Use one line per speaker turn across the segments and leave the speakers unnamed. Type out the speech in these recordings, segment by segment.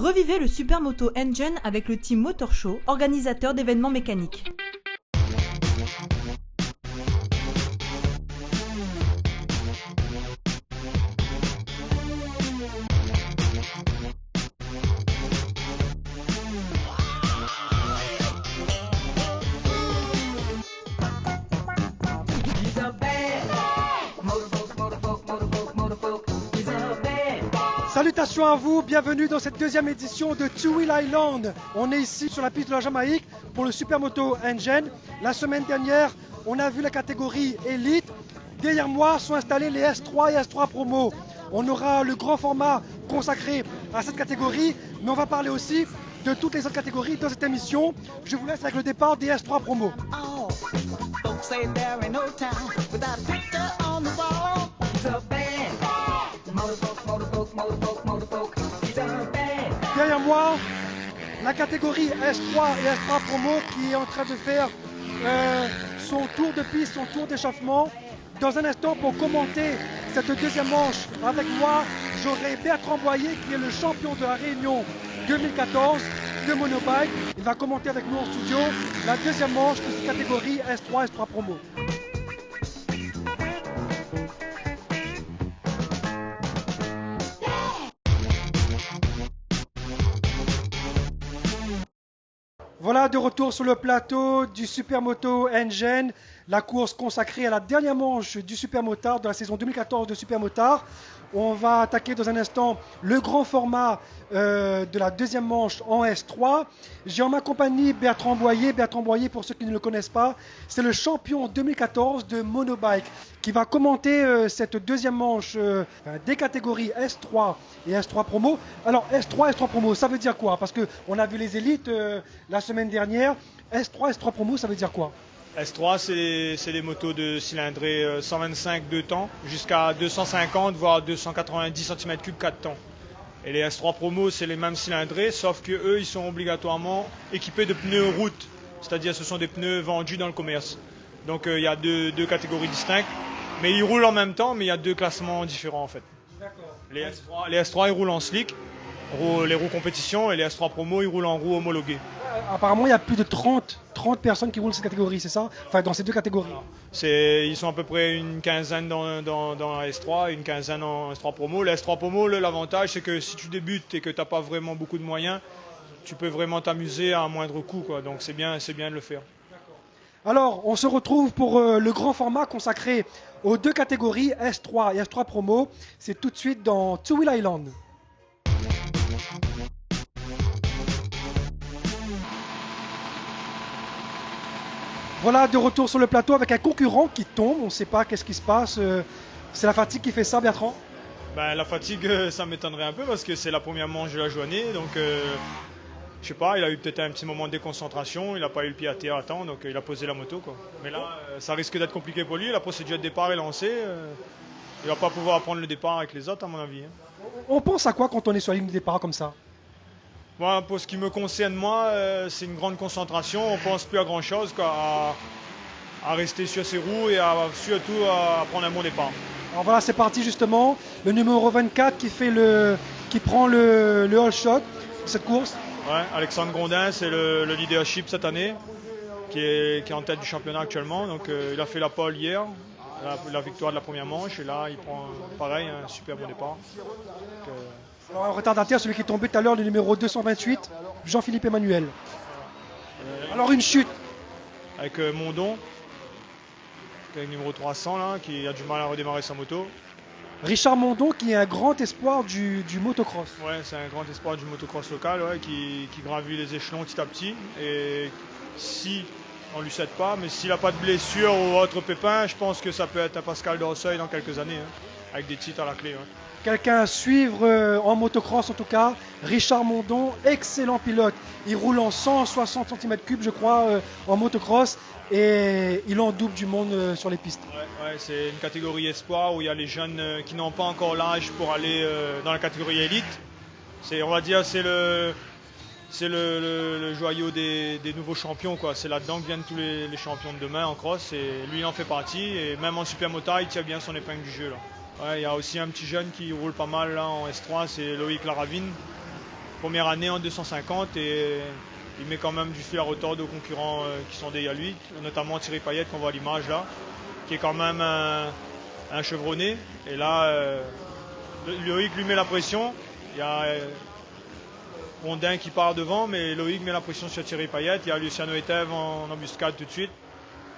Revivez le Supermoto Engine avec le Team Motor Show, organisateur d'événements mécaniques.
Salutations à vous, bienvenue dans cette deuxième édition de Two Wheel Island. On est ici sur la piste de la Jamaïque pour le Supermoto Engine. La semaine dernière, on a vu la catégorie Elite. Derrière moi sont installés les S3 et S3 Promo. On aura le grand format consacré à cette catégorie, mais on va parler aussi de toutes les autres catégories dans cette émission. Je vous laisse avec le départ des S3 Promo. Derrière moi, la catégorie S3 et S3 Promo qui est en train de faire son tour de piste, son tour d'échauffement. Dans un instant, pour commenter cette deuxième manche avec moi, j'aurai Bertrand Boyer qui est le champion de la Réunion 2014 de monobike. Il va commenter avec nous en studio la deuxième manche de cette catégorie S3 S3 Promo. Voilà, de retour sur le plateau du Supermoto Engine, la course consacrée à la dernière manche du Supermotard de la saison 2014 de Supermotard. On va attaquer dans un instant le grand format de la deuxième manche en S3. J'ai en ma compagnie Bertrand Boyer. Bertrand Boyer, pour ceux qui ne le connaissent pas, c'est le champion 2014 de monobike qui va commenter cette deuxième manche des catégories S3 et S3 Promo. Alors S3, S3 Promo, ça veut dire quoi? Parce qu'on a vu les élites la semaine dernière. S3, S3 Promo, ça veut dire quoi?
S3, c'est les motos de cylindrée 125 2 temps jusqu'à 250 voire 290 cm3 4 temps. Et les S3 Promo, c'est les mêmes cylindrées, sauf que eux, ils sont obligatoirement équipés de pneus route, c'est-à-dire ce sont des pneus vendus dans le commerce. Donc il y a deux catégories distinctes, mais ils roulent en même temps, mais il y a deux classements différents en fait. D'accord. Les S3 ils roulent en slick, les roues compétition, et les S3 Promo ils roulent en roues homologuées.
Apparemment, il y a plus de 30 personnes qui roulent cette catégorie, c'est ça? Enfin, dans ces deux catégories.
Ils sont à peu près une quinzaine dans la S3 et une quinzaine en S3 Promo. La S3 Promo, l'avantage, c'est que si tu débutes et que tu n'as pas vraiment beaucoup de moyens, tu peux vraiment t'amuser à un moindre coût, quoi. Donc c'est bien de le faire.
Alors, on se retrouve pour le grand format consacré aux deux catégories, S3 et S3 Promo. C'est tout de suite dans Two Wheel Island. Voilà, de retour sur le plateau avec un concurrent qui tombe. On ne sait pas qu'est-ce qui se passe. C'est la fatigue qui fait ça, Bertrand?
La fatigue, ça m'étonnerait un peu parce que c'est la première manche de la journée. Donc, je sais pas, il a eu peut-être un petit moment de déconcentration. Il n'a pas eu le pied à terre à temps, donc il a posé la moto, quoi. Mais là, ça risque d'être compliqué pour lui. La procédure de départ est lancée. Il ne va pas pouvoir prendre le départ avec les autres, à mon avis.
On pense à quoi quand on est sur la ligne de départ comme ça?
Moi, pour ce qui me concerne, c'est une grande concentration. On ne pense plus à grand-chose qu'à rester sur ses roues et surtout à prendre un bon départ.
Alors voilà, c'est parti justement. Le numéro 24 qui prend le all shot de cette course.
Ouais, Alexandre Grondin, c'est le leadership cette année, qui est en tête du championnat actuellement. Donc il a fait la pole hier, la victoire de la première manche. Et là, il prend pareil, un super bon départ.
Alors, en retardataire, celui qui est tombé tout à l'heure, le numéro 228, Jean-Philippe Emmanuel. Alors une chute.
Avec Mondon, avec le numéro 300 là, qui a du mal à redémarrer sa moto.
Richard Mondon, qui est un grand espoir du motocross.
Ouais, c'est un grand espoir du motocross local, ouais, qui gravit les échelons petit à petit. Et si on ne lui cède pas, mais s'il n'a pas de blessure ou autre pépin, je pense que ça peut être un Pascal Dorseuil dans quelques années, avec des titres à la clé.
Quelqu'un à suivre en motocross en tout cas, Richard Mondon, excellent pilote. Il roule en 160 cm3 je crois en motocross et il en double du monde sur les pistes.
Ouais, c'est une catégorie espoir où il y a les jeunes qui n'ont pas encore l'âge pour aller dans la catégorie élite. On va dire c'est le joyau des nouveaux champions, quoi. C'est là-dedans que viennent tous les champions de demain en cross et lui il en fait partie et même en supermotard il tient bien son épingle du jeu là. Ouais, il y a aussi un petit jeune qui roule pas mal là en S3, c'est Loïc Laravine, première année en 250 et il met quand même du fil à retordre aux concurrents qui sont derrière lui, notamment Thierry Payet qu'on voit à l'image là, qui est quand même un chevronné. Et là, Loïc lui met la pression. Il y a Rondin qui part devant, mais Loïc met la pression sur Thierry Payet. Il y a Luciano Etève en embuscade tout de suite.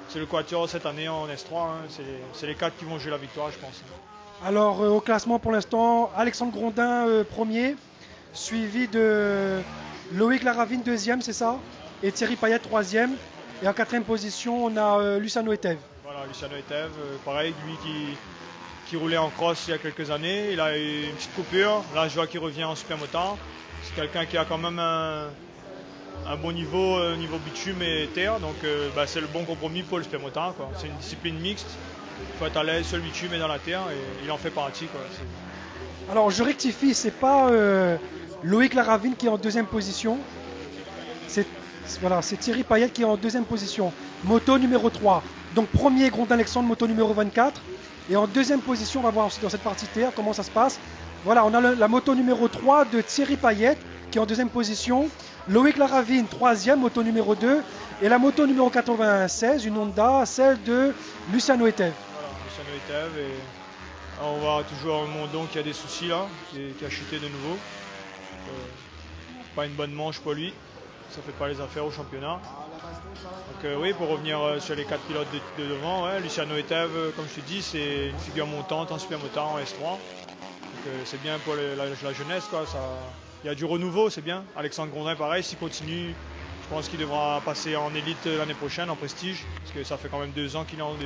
C'est le quatuor cette année en S3. Hein. C'est les 4 qui vont jouer la victoire, je pense.
Alors au classement pour l'instant, Alexandre Grondin premier, suivi de Loïc Laravine deuxième, c'est ça? Et Thierry Payet troisième. Et en quatrième position, on a Luciano Etève.
Voilà, Luciano Etève, pareil, lui qui roulait en cross il y a quelques années. Il a eu une petite coupure. Là, je vois qu'il revient en supermotard. C'est quelqu'un qui a quand même un bon niveau bitume et terre. Donc c'est le bon compromis pour le supermotard. C'est une discipline mixte. Il faut être à l'aise sur le bitume et dans la terre. Et il en fait partie. Quoi.
Alors je rectifie, c'est pas Loïc Laravine qui est en deuxième position. C'est Thierry Payet qui est en deuxième position. Moto numéro 3. Donc premier Grondin Alexandre, moto numéro 24. Et en deuxième position, on va voir dans cette partie terre comment ça se passe. Voilà, on a la moto numéro 3 de Thierry Payet qui est en deuxième position. Loïc Laravine, troisième, moto numéro 2. Et la moto numéro 96, une Honda, celle de Luciano Etève.
Voilà, Luciano Etève. Et on voit toujours Mondon qui a des soucis là, qui a chuté de nouveau. Pas une bonne manche pour lui. Ça fait pas les affaires au championnat. Donc oui, pour revenir sur les 4 pilotes de devant, ouais, Luciano Etève, comme je te dis, c'est une figure montante en supermotard en S3. Donc c'est bien pour la jeunesse, quoi. Il y a du renouveau, c'est bien. Alexandre Grondin, pareil, s'il continue, je pense qu'il devra passer en élite l'année prochaine, en prestige, parce que ça fait quand même 2 ans qu'il est en 2,5.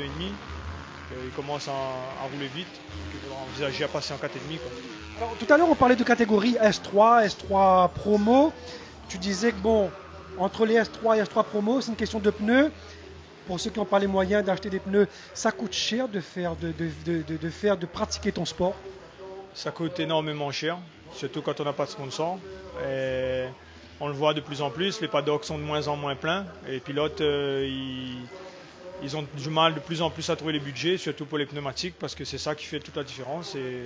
Il commence à rouler vite. Il faudra envisager à passer en 4,5.
Alors, tout à l'heure, on parlait de catégorie S3, S3 promo. Tu disais que bon, entre les S3 et S3 promo, c'est une question de pneus. Pour ceux qui n'ont pas les moyens d'acheter des pneus, ça coûte cher de pratiquer ton sport.
Ça coûte énormément cher, surtout quand on n'a pas de sponsor. Et on le voit de plus en plus, les paddocks sont de moins en moins pleins. Et les pilotes, ils ont du mal de plus en plus à trouver les budgets, surtout pour les pneumatiques, parce que c'est ça qui fait toute la différence. Et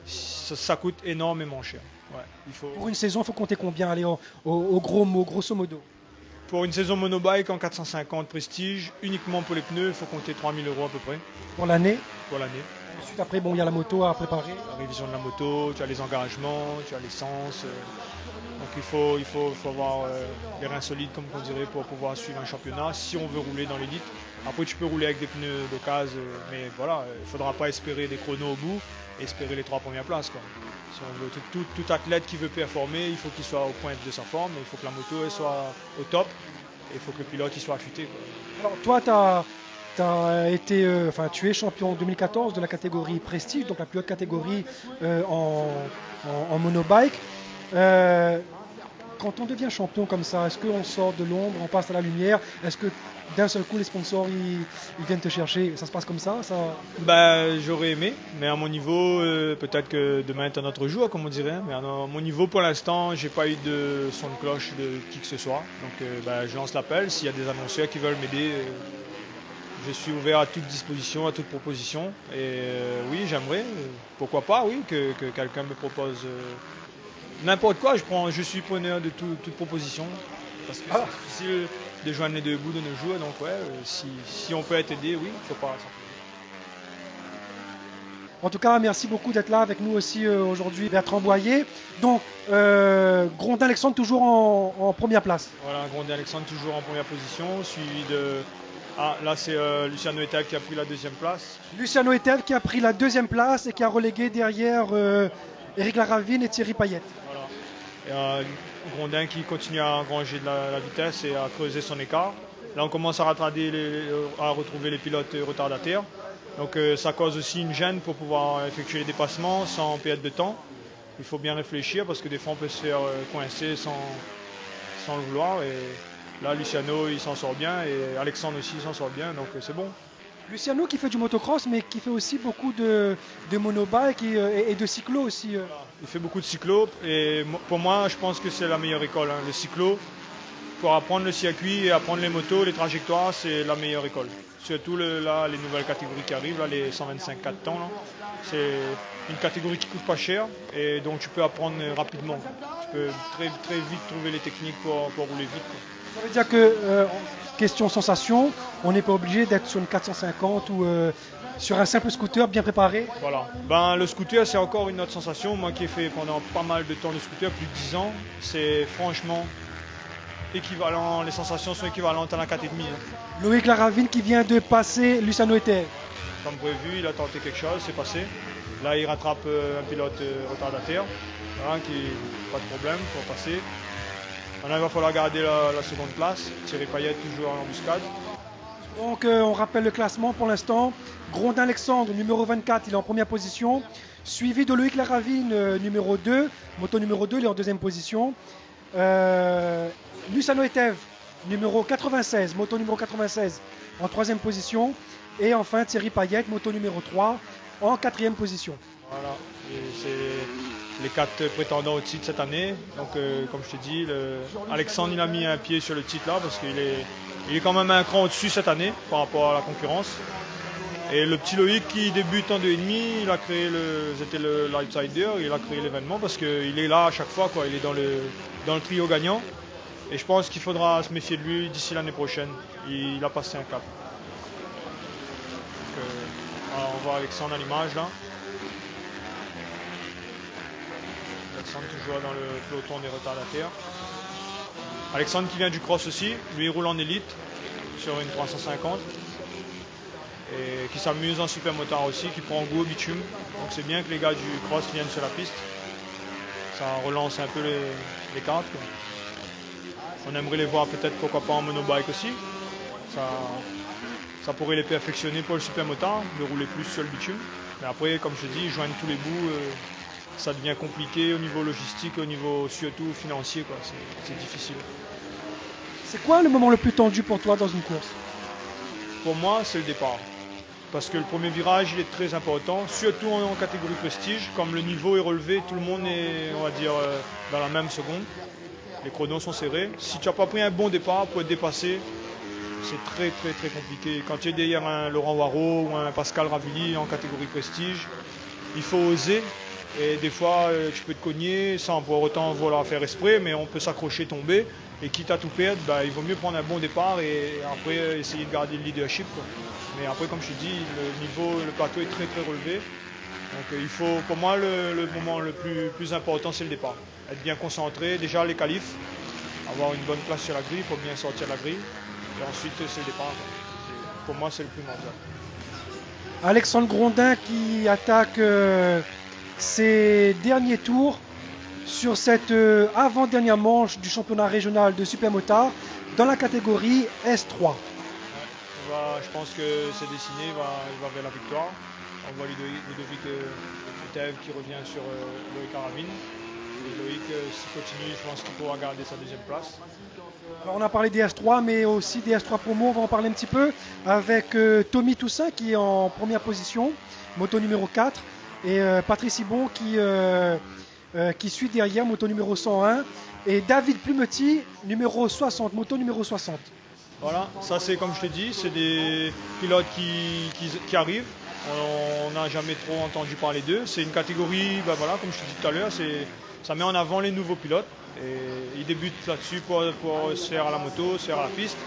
ça coûte énormément cher. Ouais,
Pour une saison, il faut compter combien? Allez, au gros mot, grosso modo.
Pour une saison monobike en 450 prestige, uniquement pour les pneus, il faut compter 3 000 € à peu près.
Pour l'année?
Pour l'année.
Ensuite, après, bon, il y a la moto à préparer.
La révision de la moto, tu as les engagements, tu as l'essence. Donc il faut avoir les reins solides, comme on dirait, pour pouvoir suivre un championnat si on veut rouler dans l'élite. Après, tu peux rouler avec des pneus d'occasion, mais voilà, il ne faudra pas espérer des chronos au bout et espérer les 3 premières places, quoi. Si on veut, tout athlète qui veut performer, il faut qu'il soit au point de sa forme, il faut que la moto elle soit au top et il faut que le pilote il soit affûté, quoi.
Alors, toi, tu es champion en 2014 de la catégorie Prestige, donc la plus haute catégorie en monobike. Quand on devient champion comme ça, est-ce qu'on sort de l'ombre, on passe à la lumière? Est-ce que d'un seul coup les sponsors ils viennent te chercher? Ça se passe comme ça?
J'aurais aimé, mais à mon niveau, peut-être que demain est un autre jour, comme on dirait. Mais à mon niveau, pour l'instant, j'ai pas eu de son de cloche de qui que ce soit. Donc je lance l'appel. S'il y a des annonceurs qui veulent m'aider, je suis ouvert à toute disposition, à toute proposition. Et oui, j'aimerais, pourquoi pas, oui, que quelqu'un me propose n'importe quoi. Je suis preneur de toute proposition. Parce que c'est difficile de joindre les deux bouts de nos jours. Donc ouais, si on peut être aidé, oui, il faut pas.
En tout cas, merci beaucoup d'être là avec nous aussi aujourd'hui, Bertrand Boyer. Donc, Grondin Alexandre toujours en première place.
Voilà, Grondin Alexandre toujours en première position, suivi de... Ah, là c'est Luciano Etève qui a pris la deuxième place.
Luciano Etève qui a pris la deuxième place et qui a relégué derrière Éric Laravine et Thierry Payet.
Voilà. Et Grondin qui continue à engranger de la vitesse et à creuser son écart. Là on commence à retrouver les pilotes retardataires. Donc ça cause aussi une gêne pour pouvoir effectuer les dépassements sans perdre de temps. Il faut bien réfléchir parce que des fois on peut se faire coincer sans le vouloir. Et là Luciano il s'en sort bien et Alexandre aussi s'en sort bien, donc c'est bon.
Luciano qui fait du motocross mais qui fait aussi beaucoup de monobike et de cyclo aussi.
Voilà. Il fait beaucoup de cyclo et pour moi je pense que c'est la meilleure école. Le cyclo, pour apprendre le circuit et apprendre les motos, les trajectoires, c'est la meilleure école. Surtout les nouvelles catégories qui arrivent, là, les 125 4 temps. Là. C'est une catégorie qui coûte pas cher et donc tu peux apprendre rapidement. Tu peux très, très vite trouver les techniques pour rouler vite, quoi.
Ça veut dire que, question sensation, on n'est pas obligé d'être sur une 450 ou sur un simple scooter bien préparé.
Voilà. Ben, le scooter, c'est encore une autre sensation. Moi qui ai fait pendant pas mal de temps de scooter, plus de 10 ans, c'est franchement équivalent. Les sensations sont équivalentes à la 4,5.
Loïc Laravine qui vient de passer Luciano Ettel.
Comme prévu, il a tenté quelque chose, c'est passé. Là, il rattrape un pilote retardataire. Voilà, pas de problème pour passer. Maintenant, il va falloir garder la seconde place. Thierry Payet toujours en embuscade.
Donc on rappelle le classement pour l'instant. Grondin Alexandre, numéro 24, il est en première position. Suivi de Loïc Laravine, numéro 2. Moto numéro 2, il est en deuxième position. Luciano Ettel, numéro 96, moto numéro 96, en troisième position. Et enfin Thierry Payet, moto numéro 3, en quatrième position.
Voilà, et c'est les 4 prétendants au titre cette année. Donc comme je te dis, Alexandre il a mis un pied sur le titre là parce qu'il est quand même un cran au-dessus cette année par rapport à la concurrence. Et le petit Loïc qui débute en 2,5, il a créé c'était l'outsider, il a créé l'événement parce qu'il est là à chaque fois, quoi. Il est dans le trio gagnant. Et je pense qu'il faudra se méfier de lui d'ici l'année prochaine. Il a passé un cap. Donc, alors on voit Alexandre à l'image là. Alexandre toujours dans le peloton des retardataires. Alexandre qui vient du cross aussi, lui il roule en élite sur une 350 et qui s'amuse en super motard aussi, qui prend goût au bitume. Donc c'est bien que les gars du cross viennent sur la piste. Ça relance un peu les cartes, quoi. On aimerait les voir peut-être pourquoi pas en monobike aussi. Ça pourrait les perfectionner pour le super motard, de rouler plus sur le bitume. Mais après, comme je te dis, joindre tous les bouts, ça devient compliqué au niveau logistique, au niveau surtout financier, quoi. C'est difficile.
C'est quoi le moment le plus tendu pour toi dans une course?
Pour moi, c'est le départ. Parce que le premier virage, il est très important, surtout en catégorie prestige. Comme le niveau est relevé, tout le monde est, on va dire, dans la même seconde. Les chronos sont serrés. Si tu n'as pas pris un bon départ pour être dépassé, c'est très très très compliqué. Quand tu es derrière un Laurent Warreau ou un Pascal Ravilli en catégorie prestige, il faut oser. Et des fois, tu peux te cogner sans pour autant vouloir faire exprès, mais on peut s'accrocher, tomber. Et quitte à tout perdre, il vaut mieux prendre un bon départ et après essayer de garder le leadership, quoi. Mais après, comme je te dis, le plateau est très très relevé. Donc il faut, pour moi, le moment le plus important, c'est le départ. Être bien concentré, déjà les qualifs, avoir une bonne place sur la grille pour bien sortir la grille. Et ensuite, c'est le départ. Pour moi, c'est le plus mondial.
Alexandre Grondin qui attaque ses derniers tours sur cette avant-dernière manche du championnat régional de supermotard dans la catégorie S3.
Je pense que c'est dessiné, il va vers la victoire. On voit Ludovic Ettel qui revient sur Loïc Laravine. Et Loïc, s'il continue, je pense qu'il pourra garder sa deuxième place.
Alors on a parlé des S3, mais aussi des S3 promo, on va en parler un petit peu avec Tommy Toussaint qui est en première position, moto numéro 4, et Patrice Hibon qui suit derrière, moto numéro 101, et David Plumetti, numéro 60, moto numéro 60.
Voilà, ça c'est comme je te dis, c'est des pilotes qui arrivent. On n'a jamais trop entendu parler d'eux. C'est une catégorie, voilà, comme je te dis tout à l'heure, ça met en avant les nouveaux pilotes. Et ils débutent là-dessus pour se faire à la moto, se faire à la piste.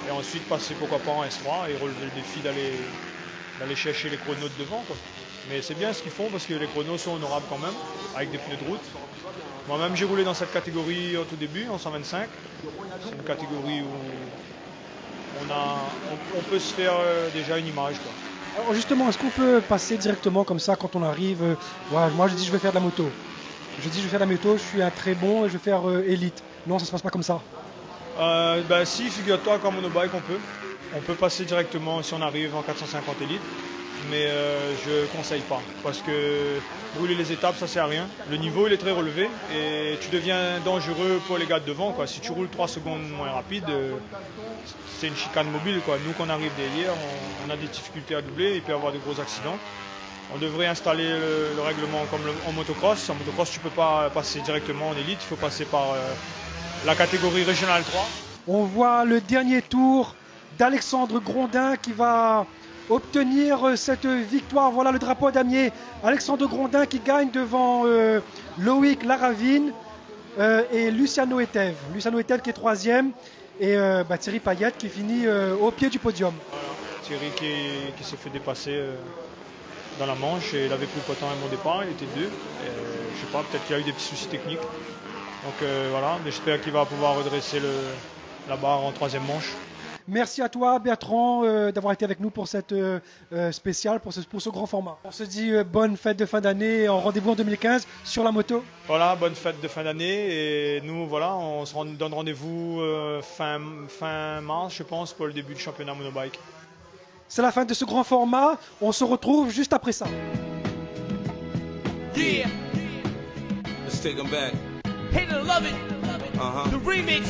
Et ensuite passer pourquoi pas en S3 et relever le défi d'aller chercher les chronos de devant, quoi. Mais c'est bien ce qu'ils font parce que les chronos sont honorables quand même, avec des pneus de route. Moi-même j'ai roulé dans cette catégorie au tout début, en 125. C'est une catégorie où on peut se faire déjà une image, quoi.
Alors justement, est-ce qu'on peut passer directement comme ça quand on arrive voilà, moi je dis je vais faire de la moto. Je dis je vais faire de la moto, je suis un très bon et je vais faire élite. Non, ça se passe pas comme ça.
Si, figure-toi qu'en monobike on peut passer directement si on arrive en 450 élite. Mais je conseille pas parce que brûler les étapes ça sert à rien. Le niveau il est très relevé et tu deviens dangereux pour les gars de devant, quoi. Si tu roules 3 secondes moins rapide, c'est une chicane mobile, quoi. Nous qu'on arrive derrière, on a des difficultés à doubler, il peut y avoir de gros accidents. On devrait installer le règlement comme en motocross. En motocross tu peux pas passer directement en élite, il faut passer par la catégorie régionale 3.
On voit le dernier tour d'Alexandre Grondin qui va obtenir cette victoire. Voilà le drapeau damier. Alexandre Grondin qui gagne devant Loïc Laravine et Luciano Etève. Luciano Etève qui est troisième et Thierry Payet qui finit au pied du podium.
Voilà. Thierry qui s'est fait dépasser dans la manche et il avait plus le temps à mon départ, il était deux. Je sais pas, peut-être qu'il y a eu des petits soucis techniques. Donc voilà, mais j'espère qu'il va pouvoir redresser la barre en troisième manche.
Merci à toi Bertrand d'avoir été avec nous pour cette spéciale, pour ce grand format. On se dit bonne fête de fin d'année et rendez-vous en 2015 sur la moto.
Voilà, bonne fête de fin d'année et nous voilà, on se donne rendez-vous fin mars je pense pour le début du championnat monobike.
C'est la fin de ce grand format, on se retrouve juste après ça.
Yeah. Let's take them back. Hate it, love it. The remix.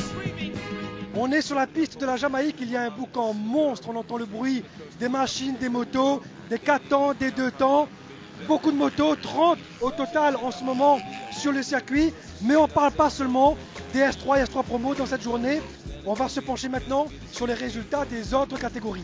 On est sur la piste de la Jamaïque, il y a un boucan monstre, on entend le bruit des machines, des motos, des 4 temps, des 2 temps, beaucoup de motos, 30 au total en ce moment sur le circuit, mais on ne parle pas seulement des S3 et S3 Promo dans cette journée, on va se pencher maintenant sur les résultats des autres catégories.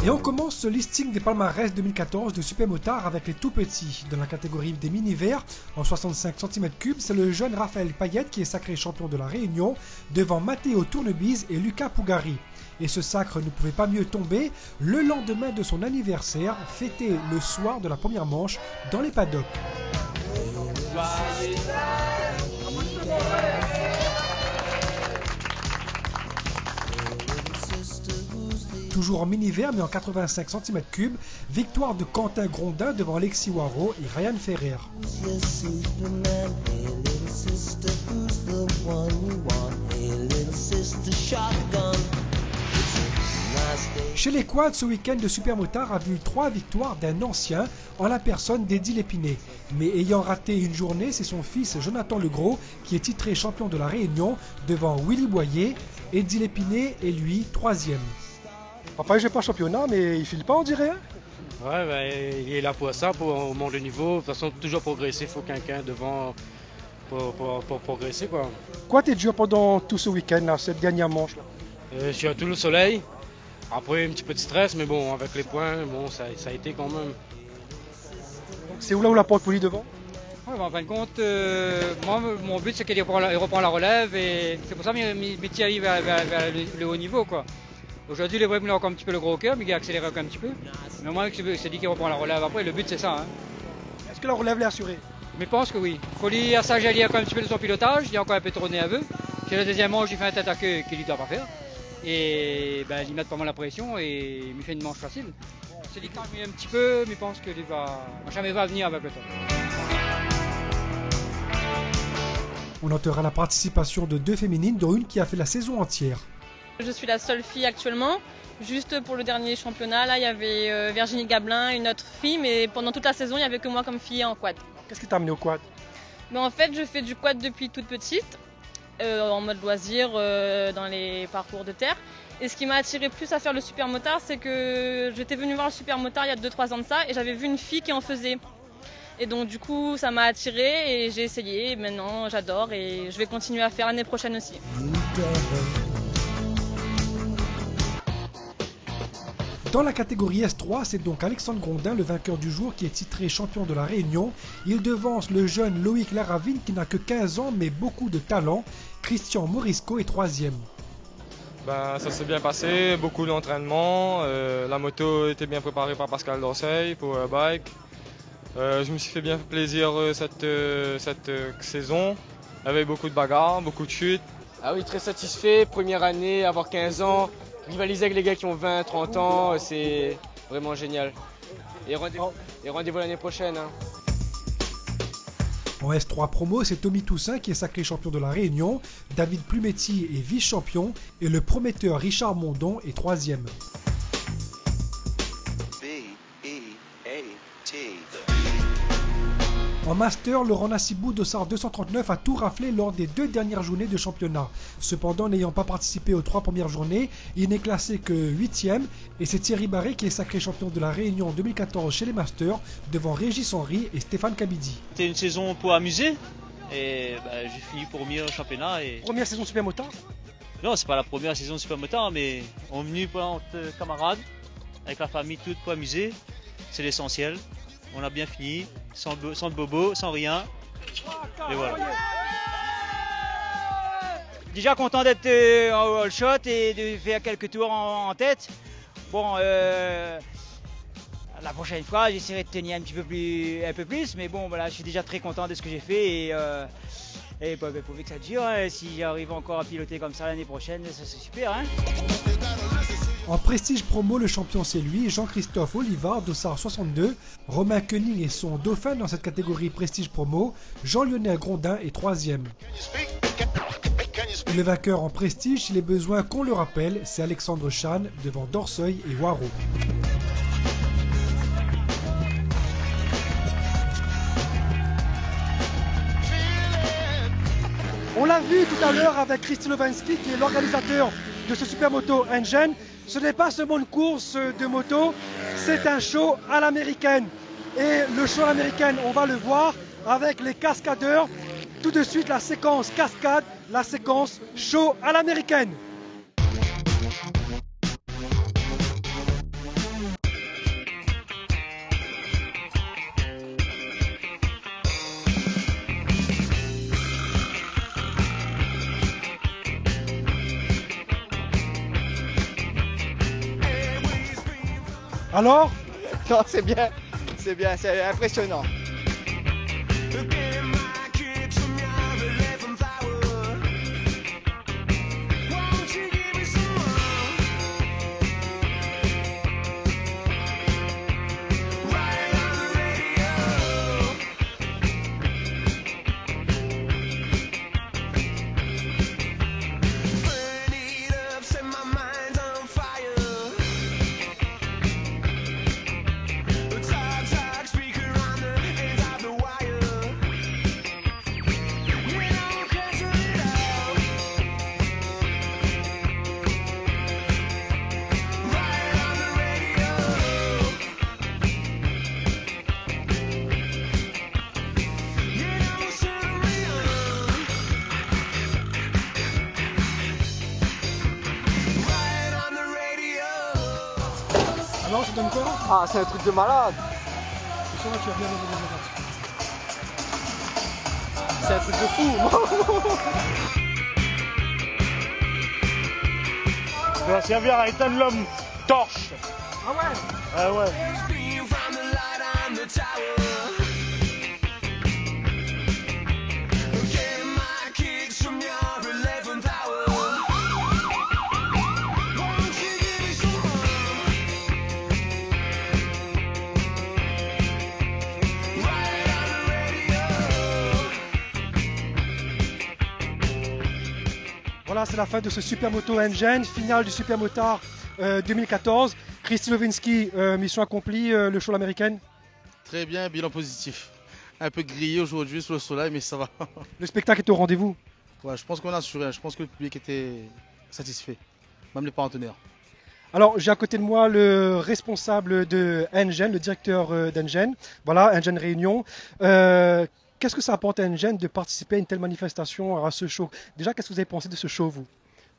Et on commence ce listing des palmarès 2014 de Supermotard avec les tout petits. Dans la catégorie des mini-verts, en 65 cm3, c'est le jeune Raphaël Payet qui est sacré champion de la Réunion devant Matteo Tournebise et Luca Pugari. Et ce sacre ne pouvait pas mieux tomber le lendemain de son anniversaire, fêté le soir de la première manche dans les paddocks. Toujours en mini-vert mais en 85 cm3, victoire de Quentin Grondin devant Alexis Waro et Ryan Ferrer. Chez les quads, ce week-end de Supermotard a vu 3 victoires d'un ancien en la personne d'Eddie Lépiné. Mais ayant raté une journée, c'est son fils Jonathan Legros qui est titré champion de la Réunion devant Willy Boyer. Eddie Lépiné est lui 3e. Papa, il joue pas championnat, mais il file pas, on dirait.
Ouais, il est là pour ça, pour monter le niveau. De toute façon, toujours progresser, il faut quelqu'un devant pour progresser, quoi.
Quoi t'es dur pendant tout ce week-end, là, cette dernière manche là?
Je suis à tout le soleil. Après, un petit peu de stress, mais bon, avec les points, bon, ça a été quand même.
C'est où là où la porte poulie devant?
Ouais, en fin de compte, moi, mon but, c'est qu'il reprend la relève et c'est pour ça que mes petits arrivent vers le haut niveau, quoi. Aujourd'hui, les Bremlins ont encore un petit peu le gros cœur, mais il a accéléré encore un petit peu. Mais moi, c'est dit qu'il reprend la relève. Après, le but, c'est ça. Hein.
Est-ce que la relève l'est assurée?
Mais je pense que oui. Il faut lui assager encore un petit peu de son pilotage. Il est encore un peu trop nerveux. Chez le deuxième manche, il fait un tête à queue qu'il ne doit pas faire. Et il met pas mal la pression et il me fait une manche facile. C'est dit qu'il calme un petit peu, mais je pense qu'il va jamais venir avec le temps.
On notera la participation de 2 féminines, dont une qui a fait la saison entière.
Je suis la seule fille actuellement. Juste pour le dernier championnat, là, il y avait Virginie Gablin, une autre fille, mais pendant toute la saison, il n'y avait que moi comme fille en quad.
Qu'est-ce qui t'a amené au quad?
En fait, je fais du quad depuis toute petite, en mode loisir, dans les parcours de terre. Et ce qui m'a attiré plus à faire le Supermotard, c'est que j'étais venue voir le Supermotard il y a 2-3 ans de ça, et j'avais vu une fille qui en faisait. Et donc du coup, ça m'a attiré et j'ai essayé. Et maintenant, j'adore et je vais continuer à faire l'année prochaine aussi.
Dans la catégorie S3, c'est donc Alexandre Grondin, le vainqueur du jour, qui est titré champion de la Réunion. Il devance le jeune Loïc Laravine qui n'a que 15 ans mais beaucoup de talent. Christian Morisco est 3e.
Ça s'est bien passé, beaucoup d'entraînement. La moto était bien préparée par Pascal Dorseil pour Bike. Je me suis fait bien plaisir cette saison, avec beaucoup de bagarres, beaucoup de chutes.
Ah oui, très satisfait. Première année, avoir 15 ans. Rivaliser avec les gars qui ont 20, 30 ans, c'est vraiment génial. Et rendez-vous l'année prochaine. Hein.
En S3 Promo, c'est Tommy Toussaint qui est sacré champion de la Réunion, David Plumetti est vice-champion et le prometteur Richard Mondon est 3e. En Master, Laurent Nassibou Dossard 239 a tout raflé lors des 2 dernières journées de championnat. Cependant, n'ayant pas participé aux 3 premières journées, il n'est classé que 8e et c'est Thierry Barré qui est sacré champion de la Réunion en 2014 chez les Masters devant Régis Henry et Stéphane Kabidi.
C'était une saison pour amuser et j'ai fini premier au championnat.
Première saison Supermotard ?
Non, c'est pas la première saison de Supermotard, mais on est venu pour notre camarade, avec la famille toute pour amuser, c'est l'essentiel. On a bien fini, sans bobo, sans rien. Et voilà.
Déjà content d'être en all shot et de faire quelques tours en tête. Bon, la prochaine fois, j'essaierai de tenir un peu plus, mais bon, voilà, je suis déjà très content de ce que j'ai fait et pourvu que ça dure. Hein. Si j'arrive encore à piloter comme ça l'année prochaine, ça c'est super. Hein.
En Prestige Promo, le champion c'est lui, Jean-Christophe Olivard, Dossard 62. Romain Koenig est son dauphin dans cette catégorie Prestige Promo. Jean-Lionel Grondin est 3e. Le vainqueur en Prestige, s'il est besoin qu'on le rappelle, c'est Alexandre Chan devant Dorseuil et Waro. On l'a vu tout à l'heure avec Christy Lewinsky qui est l'organisateur de ce Supermoto Engine. Ce n'est pas seulement une course de moto, c'est un show à l'américaine. Et le show à l'américaine, on va le voir avec les cascadeurs. Tout de suite, la séquence cascade, la séquence show à l'américaine. Alors ?
Non, c'est bien, c'est impressionnant.
Alors, ça donne quoi ?
Ah, c'est un truc de malade.
C'est sûr là, tu vas bien les
C'est un truc de fou.
Ça va servir à éteindre l'homme torche.
Ah ouais ?
Ah ouais.
Voilà, c'est la fin de ce Supermoto Engine, finale du Supermotard 2014. Christy Lewinsky, mission accomplie, le show l'américaine.
Très bien, bilan positif. Un peu grillé aujourd'hui sous le soleil, mais ça va.
Le spectacle est au rendez-vous.
Ouais, je pense qu'on a assuré, je pense que le public était satisfait, même les partenaires.
Alors, j'ai à côté de moi le responsable de Engine, le directeur d'Engine. Voilà, Engine Réunion. Qu'est-ce que ça apporte à Engine de participer à une telle manifestation, à ce show ? Déjà, qu'est-ce que vous avez pensé de ce show, vous ?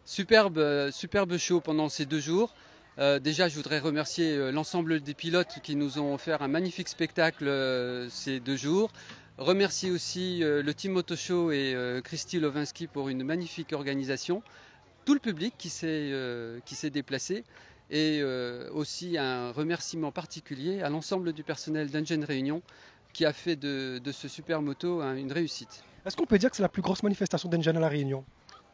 Superbe show pendant ces 2 jours. Déjà, je voudrais remercier l'ensemble des pilotes qui nous ont offert un magnifique spectacle ces 2 jours. Remercier aussi le Team Moto Show et Christy Lewinsky pour une magnifique organisation. Tout le public qui s'est déplacé. Et aussi un remerciement particulier à l'ensemble du personnel d'Engine Réunion qui a fait de ce Supermoto une réussite.
Est-ce qu'on peut dire que c'est la plus grosse manifestation d'Engine à La Réunion ?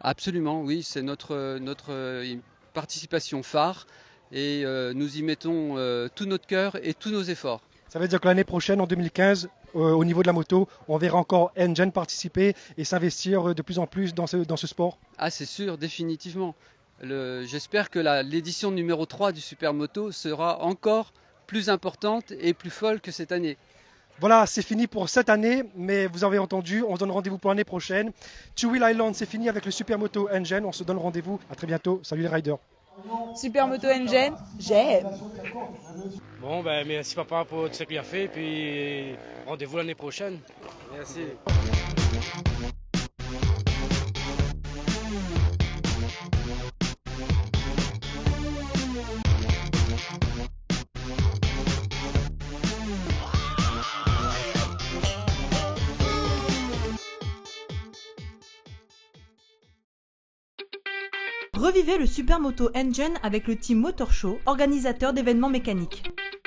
Absolument, oui, c'est notre participation phare et nous y mettons tout notre cœur et tous nos efforts.
Ça veut dire que l'année prochaine, en 2015, au niveau de la moto, on verra encore Engine participer et s'investir de plus en plus dans ce sport ?
Ah, c'est sûr, définitivement. J'espère que l'édition numéro 3 du Supermoto sera encore plus importante et plus folle que cette année.
Voilà, c'est fini pour cette année, mais vous avez entendu, on se donne rendez-vous pour l'année prochaine. Two Wheel Island, c'est fini avec le Supermoto Engine. On se donne rendez-vous. À très bientôt. Salut les riders.
Supermoto Engine, j'aime.
Bon, ben merci papa pour tout ce qu'il a fait, puis rendez-vous l'année prochaine.
Merci.
Revivez le Supermoto Engine avec le team Motor Show, organisateur d'événements mécaniques.